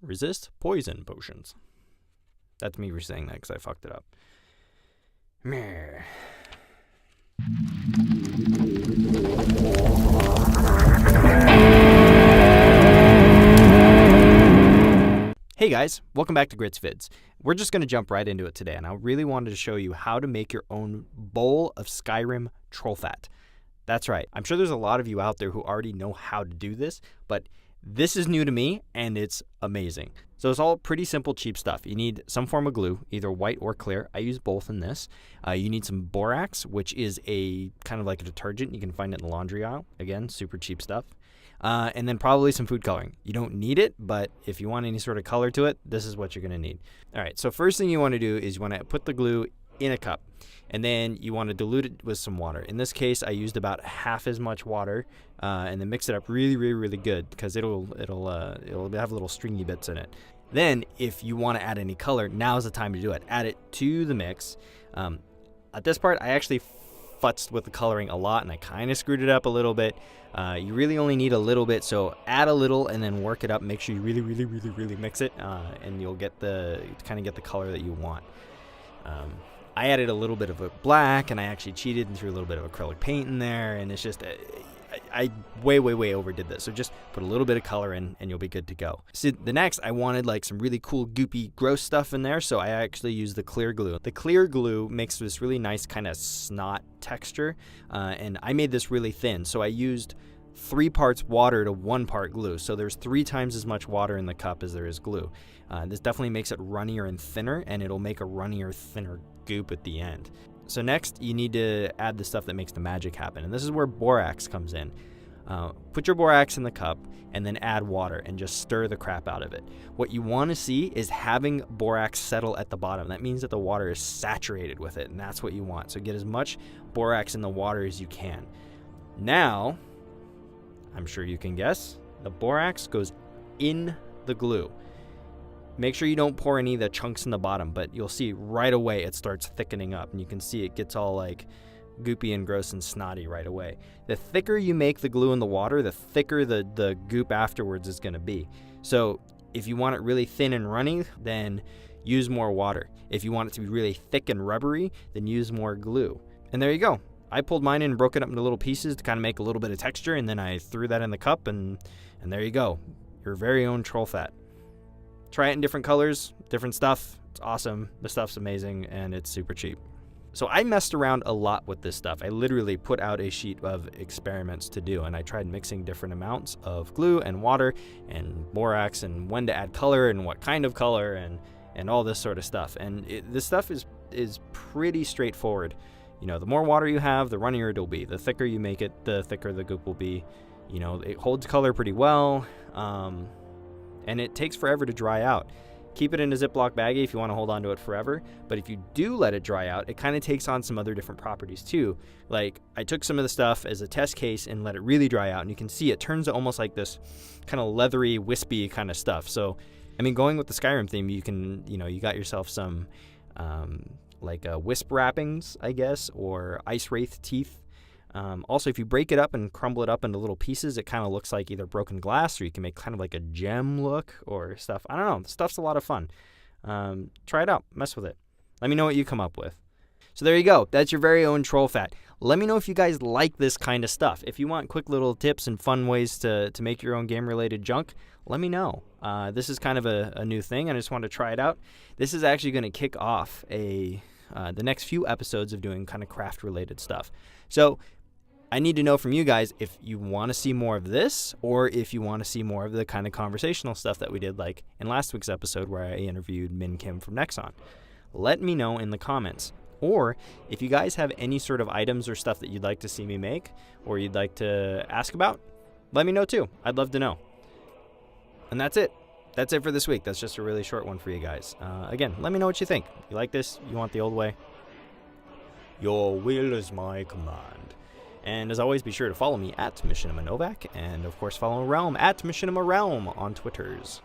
resist poison potions. That's me saying that because I fucked it up. Meh. Hey guys, welcome back to Grits Vids. We're just going to jump right into it today, and I really wanted to show you how to make your own bowl of Skyrim troll fat. That's right. I'm sure there's a lot of you out there who already know how to do this, but this is new to me, and it's amazing. So it's all pretty simple, cheap stuff. You need some form of glue, either white or clear. I use both in this. You need some borax, which is a kind of like a detergent. You can find it in the laundry aisle. Again, super cheap stuff. And then probably some food coloring. You don't need it, but if you want any sort of color to it, this is what you're going to need. All right, so first thing you want to do is you want to put the glue in a cup, and then you want to dilute it with some water. In this case, I used about half as much water, and then mix it up really good because it'll have little stringy bits in it. Then, if you want to add any color, now's the time to do it. Add it to the mix. At this part, I actually futzed with the coloring a lot, and I kind of screwed it up a little bit. You really only need a little bit, so add a little and then work it up. Make sure you really mix it, and you'll get the color that you want. I added a little bit of a black, and I actually cheated and threw a little bit of acrylic paint in there, and it's just I way overdid this. So just put a little bit of color in and you'll be good to go. So the next, I wanted like some really cool goopy gross stuff in there, so I actually used the clear glue. The clear glue makes this really nice kind of snot texture, and I made this really thin, so I used 3 parts water to 1 part glue. So there's 3 times as much water in the cup as there is glue. This definitely makes it runnier and thinner, and it'll make a runnier, thinner goop at the end. So next, you need to add the stuff that makes the magic happen, and this is where borax comes in. Put your borax in the cup and then add water and just stir the crap out of it. What you want to see is having borax settle at the bottom. That means that the water is saturated with it, and that's what you want. So get as much borax in the water as you can. Now, I'm sure you can guess, the borax goes in the glue. Make sure you don't pour any of the chunks in the bottom, but you'll see right away it starts thickening up, and you can see it gets all like goopy and gross and snotty right away. The thicker you make the glue in the water, the thicker the goop afterwards is going to be. So if you want it really thin and runny, then use more water. If you want it to be really thick and rubbery, then use more glue. And there you go. I pulled mine in and broke it up into little pieces to kind of make a little bit of texture, and then I threw that in the cup, and there you go. Your very own troll fat. Try it in different colors, different stuff. It's awesome. The stuff's amazing, and it's super cheap. So I messed around a lot with this stuff. I literally put out a sheet of experiments to do, and I tried mixing different amounts of glue and water and borax and when to add color and what kind of color and all this sort of stuff. And this stuff is pretty straightforward. You know, the more water you have, the runnier it'll be. The thicker you make it, the thicker the goop will be. You know, it holds color pretty well, and it takes forever to dry out. Keep it in a Ziploc baggie if you want to hold on to it forever, but if you do let it dry out, it kind of takes on some other different properties too. Like, I took some of the stuff as a test case and let it really dry out, and you can see it turns almost like this kind of leathery, wispy kind of stuff. So, I mean, going with the Skyrim theme, you can, you got yourself some wisp wrappings, I guess, or ice wraith teeth. Also, if you break it up and crumble it up into little pieces, it kind of looks like either broken glass, or you can make kind of like a gem look or stuff. I don't know. The stuff's a lot of fun. Try it out. Mess with it. Let me know what you come up with. So there you go. That's your very own troll fat. Let me know if you guys like this kind of stuff. If you want quick little tips and fun ways to make your own game-related junk, let me know. This is kind of a new thing, and I just wanted to try it out. This is actually going to kick off the next few episodes of doing kind of craft-related stuff. So I need to know from you guys if you want to see more of this, or if you want to see more of the kind of conversational stuff that we did, like in last week's episode where I interviewed Min Kim from Nexon. Let me know in the comments. Or if you guys have any sort of items or stuff that you'd like to see me make, or you'd like to ask about, let me know too. I'd love to know. And that's it. That's it for this week. That's just a really short one for you guys. Again, let me know what you think. You like this? You want the old way? Your will is my command. And as always, be sure to follow me at Machinima Novak, and of course follow Realm at Machinima Realm on Twitters.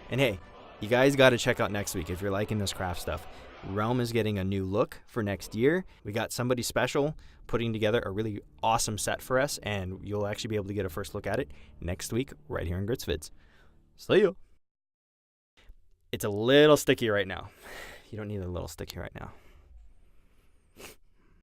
And hey, you guys got to check out next week if you're liking this craft stuff. Realm is getting a new look for next year. We got somebody special putting together a really awesome set for us, and you'll actually be able to get a first look at it next week right here in Grits Vids. See ya! It's a little sticky right now. You don't need a little sticky right now.